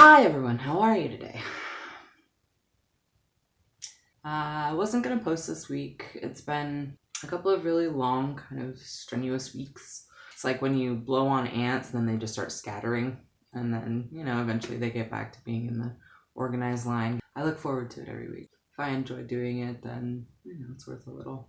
Hi everyone, how are you today? I wasn't gonna post this week. It's been a couple of really long, kind of strenuous weeks. It's like when you blow on ants and then they just start scattering, and then, eventually they get back to being in the organized line. I look forward to it every week. If I enjoy doing it, then, it's worth a little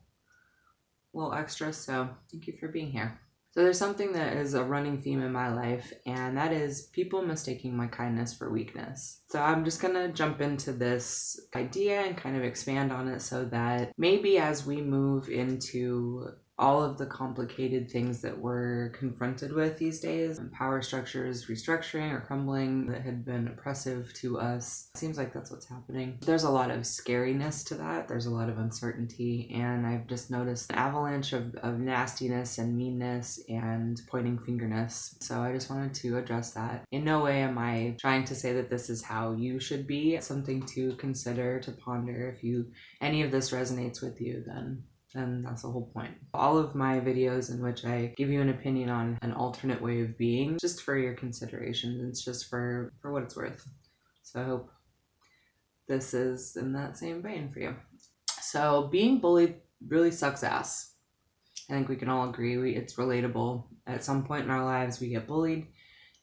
extra, so thank you for being here. So there's something that is a running theme in my life, and that is people mistaking my kindness for weakness. So I'm just gonna jump into this idea and kind of expand on it so that maybe as we move into all of the complicated things that we're confronted with these days, power structures restructuring or crumbling that had been oppressive to us. It seems like that's what's happening. There's a lot of scariness to that. There's a lot of uncertainty, and I've just noticed an avalanche of nastiness and meanness and pointing fingerness. So I just wanted to address that. In no way am I trying to say that this is how you should be. It's something to consider, to ponder. If any of this resonates with you, then that's the whole point. All of my videos in which I give you an opinion on an alternate way of being, just for your consideration. It's just for what it's worth. So I hope this is in that same vein for you. So being bullied really sucks ass. I think we can all agree it's relatable. At some point in our lives, we get bullied,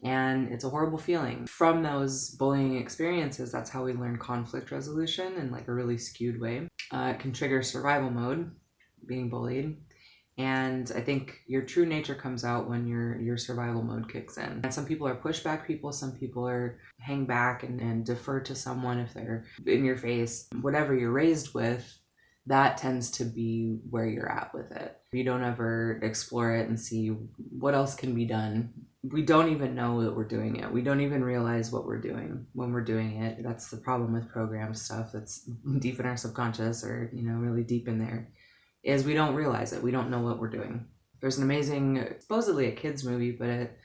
and it's a horrible feeling. From those bullying experiences, that's how we learn conflict resolution in like a really skewed way. It can trigger survival mode, being bullied, and I think your true nature comes out when your survival mode kicks in. And some people are pushback people, some people are hang back and defer to someone if they're in your face. Whatever you're raised with, that tends to be where you're at with it. You don't ever explore it and see what else can be done. We don't even know that we're doing it. We don't even realize what we're doing when we're doing it. That's the problem with program stuff that's deep in our subconscious, or really deep in there, is we don't realize it. We don't know what we're doing. There's an amazing, supposedly a kid's movie, but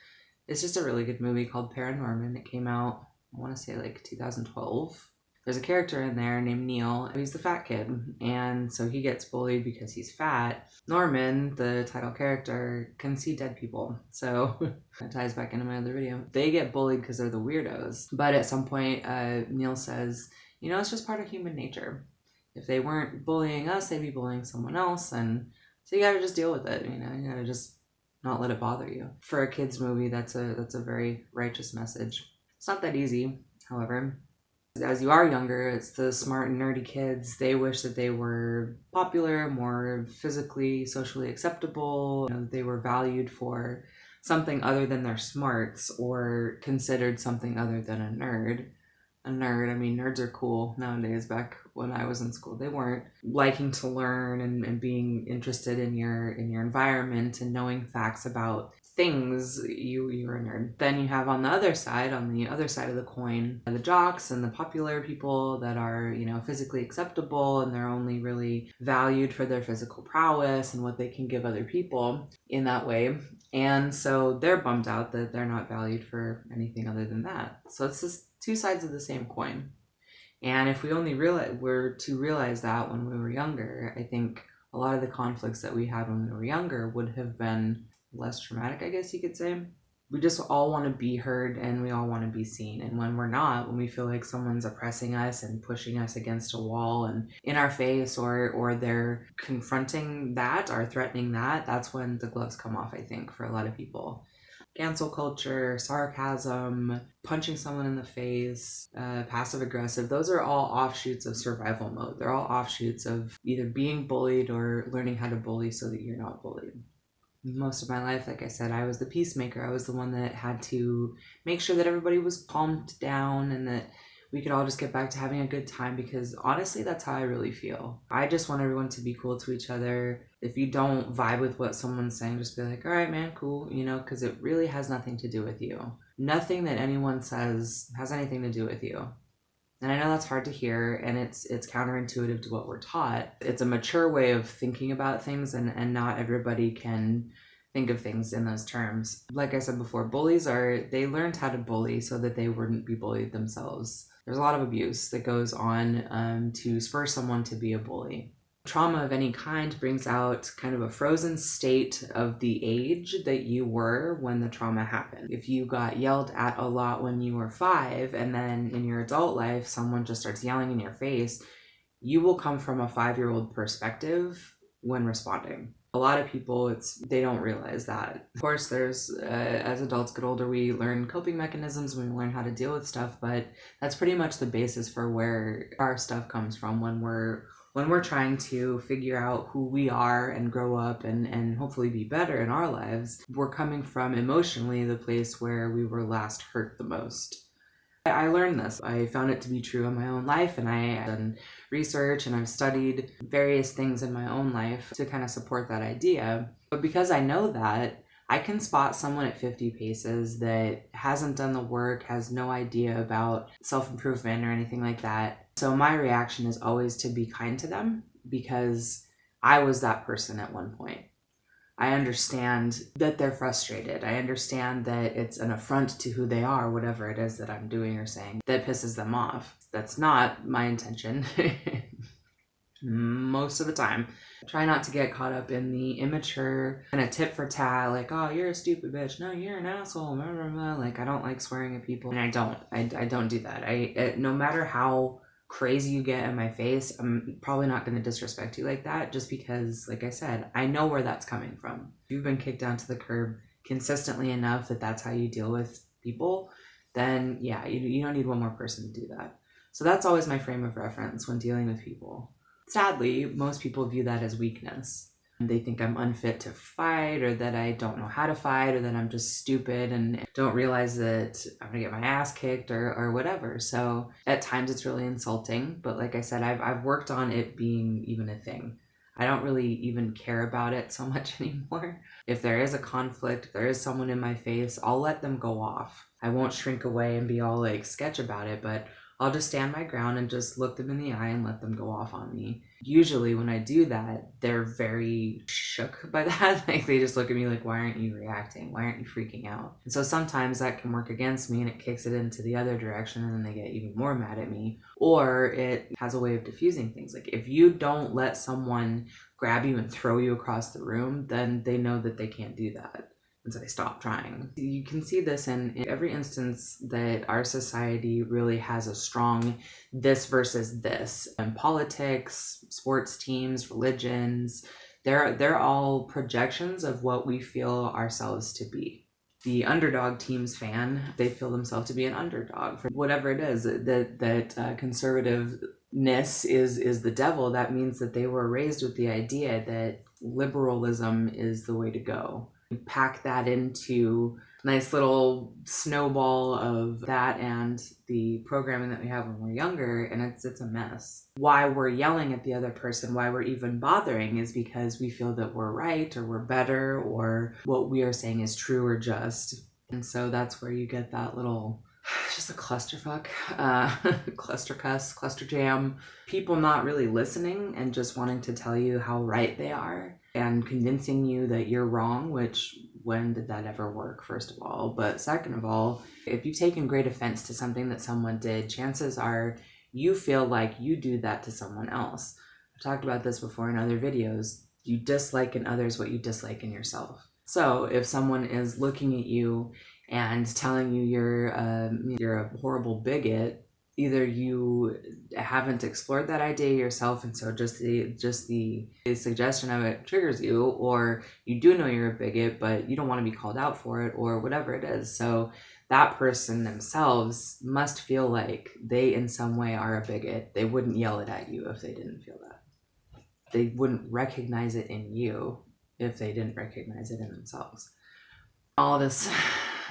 it's just a really good movie called Paranorman. It came out, I want to say like 2012. There's a character in there named Neil. He's the fat kid, and so he gets bullied because he's fat. Norman, the title character, can see dead people. So that ties back into my other video. They get bullied because they're the weirdos. But at some point, Neil says, it's just part of human nature. If they weren't bullying us, they'd be bullying someone else. And so you gotta just deal with it. You gotta just not let it bother you. For a kid's movie, that's a very righteous message. It's not that easy, however. As you are younger, it's the smart and nerdy kids. They wish that they were popular, more physically, socially acceptable. They were valued for something other than their smarts, or considered something other than a nerd. A nerd, I mean, nerds are cool nowadays. Back when I was in school, they weren't. Liking to learn and being interested in your environment and knowing facts about things, you're a nerd. Then you have on the other side of the coin, the jocks and the popular people that are, physically acceptable, and they're only really valued for their physical prowess and what they can give other people in that way. And so they're bummed out that they're not valued for anything other than that. So it's just two sides of the same coin. And if we only were to realize that when we were younger, I think a lot of the conflicts that we had when we were younger would have been less traumatic, I guess you could say. We just all want to be heard, and we all want to be seen. And when we're not, when we feel like someone's oppressing us and pushing us against a wall and in our face, or they're confronting that or threatening that, that's when the gloves come off, I think, for a lot of people. Cancel culture, sarcasm, punching someone in the face, passive aggressive, those are all offshoots of survival mode. They're all offshoots of either being bullied or learning how to bully so that you're not bullied. Most of my life, like I said, I was the peacemaker. I was the one that had to make sure that everybody was calmed down and that we could all just get back to having a good time, because honestly, that's how I really feel. I just want everyone to be cool to each other. If you don't vibe with what someone's saying, just be like, all right, man, cool, because it really has nothing to do with you. Nothing that anyone says has anything to do with you. And I know that's hard to hear, and it's counterintuitive to what we're taught. It's a mature way of thinking about things, and not everybody can think of things in those terms. Like I said before, they learned how to bully so that they wouldn't be bullied themselves. There's a lot of abuse that goes on to spur someone to be a bully. Trauma of any kind brings out kind of a frozen state of the age that you were when the trauma happened. If you got yelled at a lot when you were 5, and then in your adult life, someone just starts yelling in your face, you will come from a 5-year-old perspective when responding. A lot of people, they don't realize that. Of course, there's, as adults get older, we learn coping mechanisms, we learn how to deal with stuff, but that's pretty much the basis for where our stuff comes from when we're trying to figure out who we are and grow up and hopefully be better in our lives. We're coming from emotionally the place where we were last hurt the most. I learned this. I found it to be true in my own life, and I have done research and I've studied various things in my own life to kind of support that idea. But because I know that, I can spot someone at 50 paces that hasn't done the work, has no idea about self-improvement or anything like that. So my reaction is always to be kind to them, because I was that person at one point. I understand that they're frustrated. I understand that it's an affront to who they are, whatever it is that I'm doing or saying that pisses them off. That's not my intention. Most of the time. Try not to get caught up in the immature kind of tit for tat, like, oh, you're a stupid bitch. No, you're an asshole. Blah, blah, blah. Like, I don't like swearing at people. And I don't do that. No matter how crazy you get in my face, I'm probably not going to disrespect you like that, just because, like I said, I know where that's coming from. If you've been kicked down to the curb consistently enough that that's how you deal with people, then yeah, you don't need one more person to do that. So that's always my frame of reference when dealing with people. Sadly, most people view that as weakness. They think I'm unfit to fight, or that I don't know how to fight, or that I'm just stupid and don't realize that I'm gonna get my ass kicked or whatever. So at times it's really insulting, but like I said, I've worked on it being even a thing. I don't really even care about it so much anymore. If there is a conflict, if there is someone in my face, I'll let them go off. I won't shrink away and be all like sketch about it, but I'll just stand my ground and just look them in the eye and let them go off on me. Usually when I do that, they're very shook by that. Like, they just look at me like, why aren't you reacting? Why aren't you freaking out? And so sometimes that can work against me and it kicks it into the other direction, and then they get even more mad at me. Or it has a way of diffusing things. Like, if you don't let someone grab you and throw you across the room, then they know that they can't do that. And so they stop trying. You can see this in every instance that our society really has a strong this versus this. And politics, sports teams, religions, they're all projections of what we feel ourselves to be. The underdog team's fan, they feel themselves to be an underdog for whatever it is. That conservativeness is the devil. That means that they were raised with the idea that liberalism is the way to go. Pack that into a nice little snowball of that and the programming that we have when we're younger, and it's a mess. Why we're yelling at the other person, why we're even bothering, is because we feel that we're right or we're better or what we are saying is true or just. And so that's where you get that little, just a clusterfuck, cluster cuss, cluster jam, people not really listening and just wanting to tell you how right they are and convincing you that you're wrong, which, when did that ever work, first of all? But second of all, if you've taken great offense to something that someone did, chances are you feel like you do that to someone else. I've talked about this before in other videos. You dislike in others what you dislike in yourself. So if someone is looking at you and telling you you're a horrible bigot, either you haven't explored that idea yourself, and so just the suggestion of it triggers you, or you do know you're a bigot but you don't want to be called out for it, or whatever it is. So that person themselves must feel like they in some way are a bigot. They wouldn't yell it at you if they didn't feel that. They wouldn't recognize it in you if they didn't recognize it in themselves. All this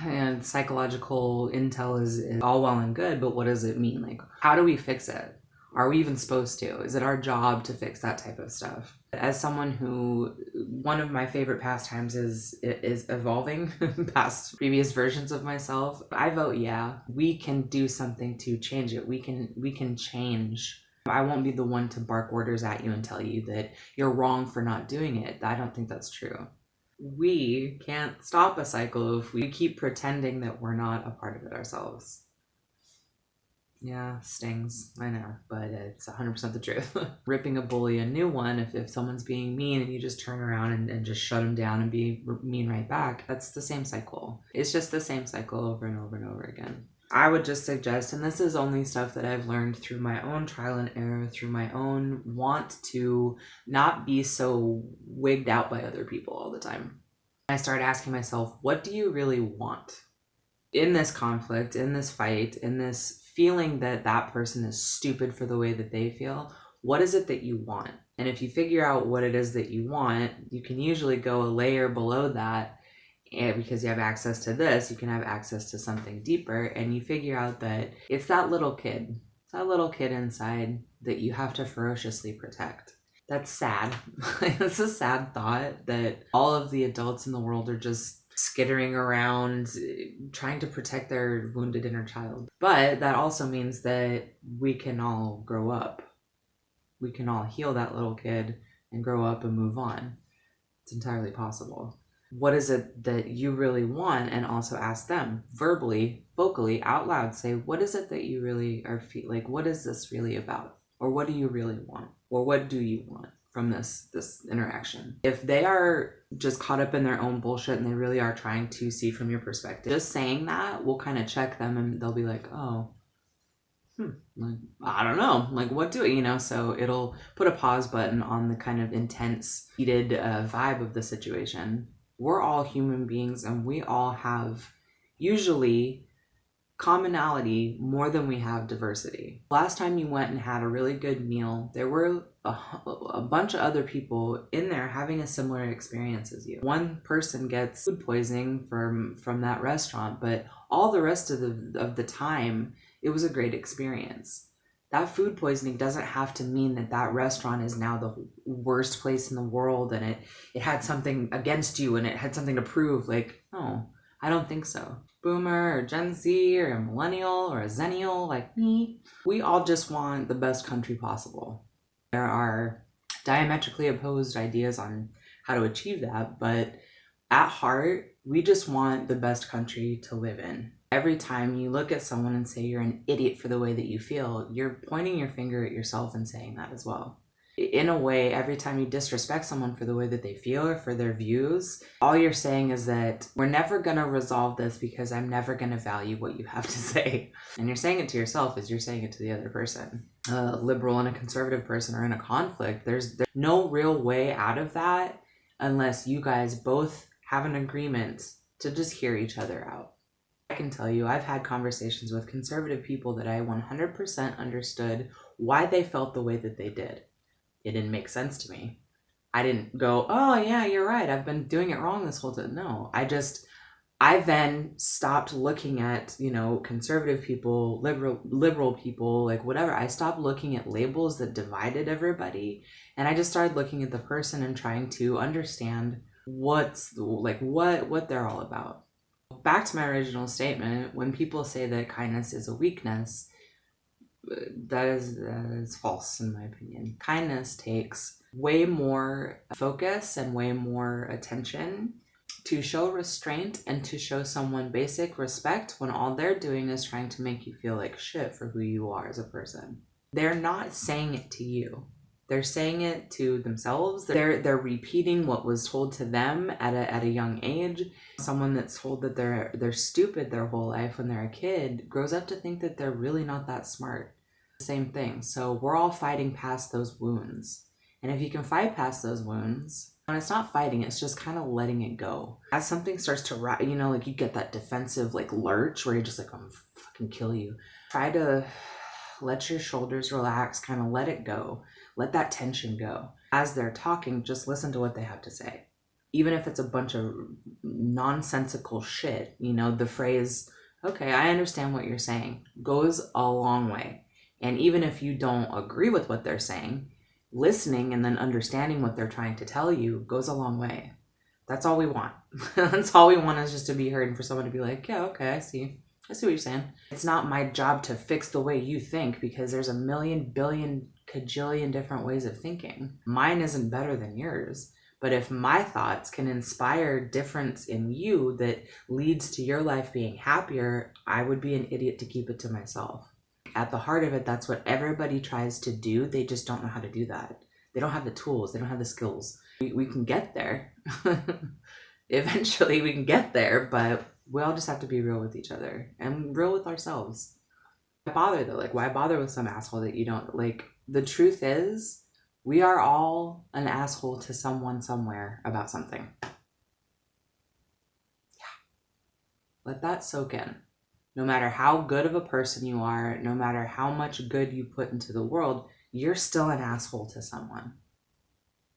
and psychological intel is all well and good, but what does it mean? Like, how do we fix it? Are we even supposed to? Is it our job to fix that type of stuff? As someone who, one of my favorite pastimes is evolving past previous versions of myself, I vote yeah. We can do something to change it. We can change. I won't be the one to bark orders at you and tell you that you're wrong for not doing it. I don't think that's true. We can't stop a cycle if we keep pretending that we're not a part of it ourselves. Yeah, stings. I know, but it's 100% the truth. Ripping a bully a new one, if someone's being mean and you just turn around and just shut them down and be mean right back, that's the same cycle. It's just the same cycle over and over and over again. I would just suggest, and this is only stuff that I've learned through my own trial and error, through my own want to not be so wigged out by other people all the time. I started asking myself, what do you really want? In this conflict, in this fight, in this feeling that that person is stupid for the way that they feel, what is it that you want? And if you figure out what it is that you want, you can usually go a layer below that. And because you have access to this, you can have access to something deeper, and you figure out that it's that little kid, inside that you have to ferociously protect. That's sad. It's a sad thought that all of the adults in the world are just skittering around trying to protect their wounded inner child. But that also means that we can all grow up. We can all heal that little kid and grow up and move on. It's entirely possible. What is it that you really want? And also ask them verbally, vocally, out loud. Say, what is it that you really are like? What is this really about? Or what do you really want? Or what do you want from this interaction? If they are just caught up in their own bullshit and they really are trying to see from your perspective, just saying that will kind of check them, and they'll be like, oh, like, I don't know, like, what do it, so it'll put a pause button on the kind of intense, heated vibe of the situation. We're all human beings, and we all have usually commonality more than we have diversity. Last time you went and had a really good meal, there were a bunch of other people in there having a similar experience as you. One person gets food poisoning from that restaurant, but all the rest of the time, it was a great experience. That food poisoning doesn't have to mean that restaurant is now the worst place in the world, and it had something against you and it had something to prove. Like, no, I don't think so. Boomer or Gen Z or a millennial or a zennial like me, we all just want the best country possible. There are diametrically opposed ideas on how to achieve that, but at heart, we just want the best country to live in. Every time you look at someone and say you're an idiot for the way that you feel, you're pointing your finger at yourself and saying that as well. In a way, every time you disrespect someone for the way that they feel or for their views, all you're saying is that we're never going to resolve this because I'm never going to value what you have to say. And you're saying it to yourself as you're saying it to the other person. A liberal and a conservative person are in a conflict. There's no real way out of that unless you guys both have an agreement to just hear each other out. I can tell you, I've had conversations with conservative people that I 100% understood why they felt the way that they did. It didn't make sense to me. I didn't go, oh yeah, you're right, I've been doing it wrong this whole time. No, I then stopped looking at, conservative people, liberal people, like whatever. I stopped looking at labels that divided everybody, and I just started looking at the person and trying to understand what they're all about. Back to my original statement, when people say that kindness is a weakness, that is false in my opinion. Kindness takes way more focus and way more attention to show restraint and to show someone basic respect when all they're doing is trying to make you feel like shit for who you are as a person. They're not saying it to you. They're saying it to themselves. They're repeating what was told to them at a young age. Someone that's told that they're stupid their whole life when they're a kid grows up to think that they're really not that smart. Same thing. So we're all fighting past those wounds. And if you can fight past those wounds, and it's not fighting, it's just kind of letting it go. As something starts to like you get that defensive like lurch where you're just like, I'm gonna fucking kill you. Try to let your shoulders relax, kind of let it go. Let that tension go. As they're talking, just listen to what they have to say. Even if it's a bunch of nonsensical shit, the phrase, okay, I understand what you're saying, goes a long way. And even if you don't agree with what they're saying, listening and then understanding what they're trying to tell you goes a long way. That's all we want. That's all we want, is just to be heard and for someone to be like, yeah, okay, I see what you're saying. It's not my job to fix the way you think because there's a million, billion, cajillion different ways of thinking. Mine isn't better than yours. But if my thoughts can inspire difference in you that leads to your life being happier, I would be an idiot to keep it to myself. at the heart of it, that's what everybody tries to do. They just don't know how to do that. They don't have the tools. They don't have the skills. We can get there. Eventually we can get there, but we all just have to be real with each other and real with ourselves. Why bother though? Like, why bother with some asshole that you don't like? The truth is, we are all an asshole to someone somewhere about something. Yeah. Let that soak in. No matter how good of a person you are, no matter how much good you put into the world, you're still an asshole to someone.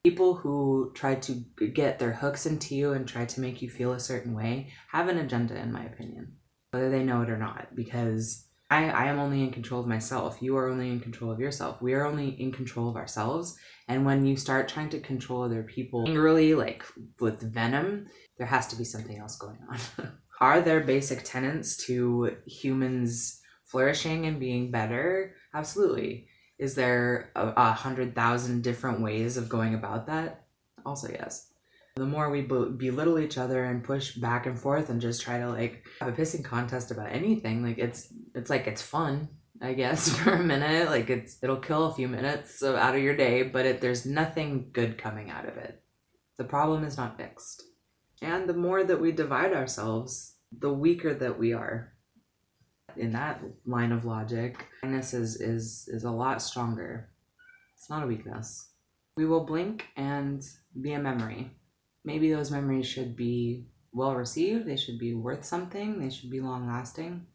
People who try to get their hooks into you and try to make you feel a certain way have an agenda, in my opinion, whether they know it or not, because I am only in control of myself. You are only in control of yourself. We are only in control of ourselves. And when you start trying to control other people angrily, like with venom, there has to be something else going on. Are there basic tenets to humans flourishing and being better? Absolutely. Is there 100,000 different ways of going about that? Also, yes. The more we belittle each other and push back and forth and just try to like have a pissing contest about anything, like it's fun, I guess, for a minute. Like it'll kill a few minutes out of your day, but there's nothing good coming out of it. The problem is not fixed. And the more that we divide ourselves, the weaker that we are. In that line of logic, kindness is a lot stronger. It's not a weakness. We will blink and be a memory. Maybe those memories should be well received. They should be worth something. They should be long lasting.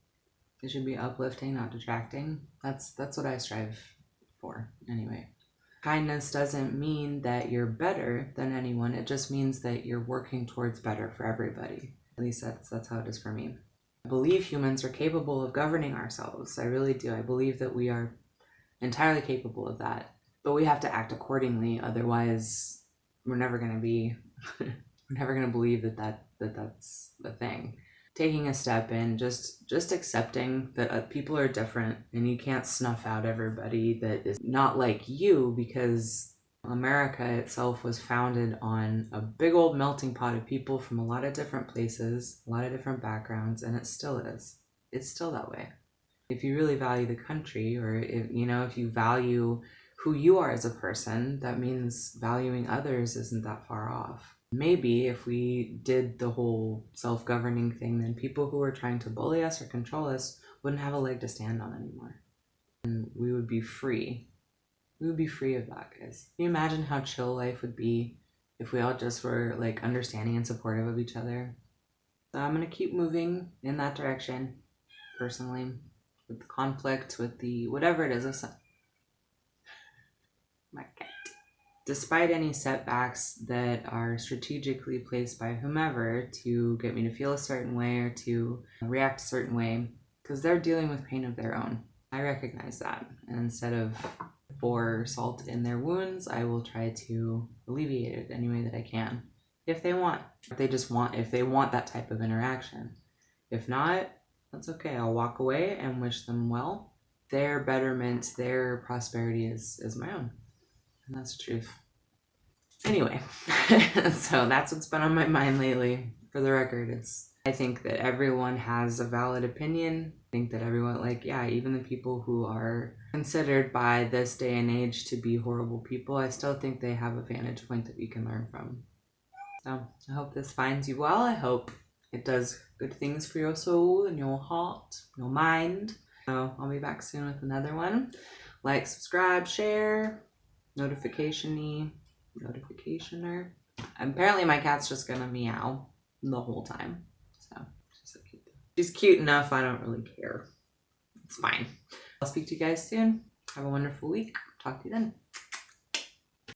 They should be uplifting, not detracting. That's what I strive for anyway. Kindness doesn't mean that you're better than anyone. It just means that you're working towards better for everybody. At least that's how it is for me. I believe humans are capable of governing ourselves. I really do. I believe that we are entirely capable of that. But we have to act accordingly. Otherwise, we're never going to be, we're never going to believe that's the thing. Taking a step in, just accepting that people are different and you can't snuff out everybody that is not like you, because America itself was founded on a big old melting pot of people from a lot of different places, a lot of different backgrounds, and it still is. It's still that way. If you really value the country, or if you value who you are as a person, that means valuing others isn't that far off. Maybe if we did the whole self-governing thing, then people who are trying to bully us or control us wouldn't have a leg to stand on anymore. And we would be free. We would be free of that, guys. Can you imagine how chill life would be if we all just were like understanding and supportive of each other? So I'm going to keep moving in that direction, personally, with the conflict, with the whatever it is. My cat. Despite any setbacks that are strategically placed by whomever to get me to feel a certain way or to react a certain way, because they're dealing with pain of their own. I recognize that. And instead of pour salt in their wounds, I will try to alleviate it any way that I can. If they want. If they want that type of interaction. If not, that's okay. I'll walk away and wish them well. Their betterment, their prosperity is my own. And that's the truth. Anyway, so that's what's been on my mind lately. For the record, I think that everyone has a valid opinion. I think that everyone, even the people who are considered by this day and age to be horrible people, I still think they have a vantage point that we can learn from. So I hope this finds you well. I hope it does good things for your soul and your heart, your mind. So I'll be back soon with another one. Like, subscribe, share, notificationer. Apparently my cat's just gonna meow the whole time. So she's so cute. She's cute enough, I don't really care. It's fine. I'll speak to you guys soon. Have a wonderful week. Talk to you then.